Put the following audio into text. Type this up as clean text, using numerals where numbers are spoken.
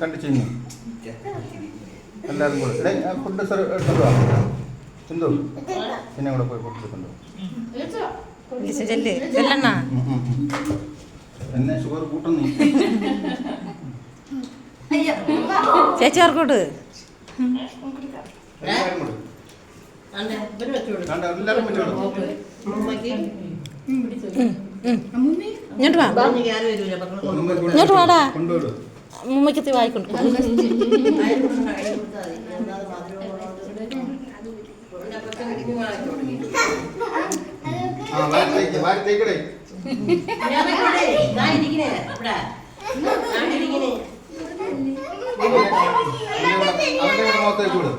കണ്ടു ചെയ്യുന്നു എല്ലാവരും കൂടെ ഫുഡ് എടുത്തോളൂ ചിന്തു പിന്നെ കൂടെ പോയി ഫുഡ് എടുത്തുണ്ടോ എന്നെ ഷുഗർ കൂട്ടുന്നു ചേച്ചി ഓർക്കോട്ട് എല്ലാവരും വെച്ചോളൂ ഇങ്ങോട്ട് വാ ഇങ്ങോട്ട് വാടാ കൊണ്ടുവിടും ഉമ്മയ്ക്കത്തി വായിക്കൊണ്ട് വാരത്തേക്കടേ അവന്റെ മുഖത്തേക്ക് വിടും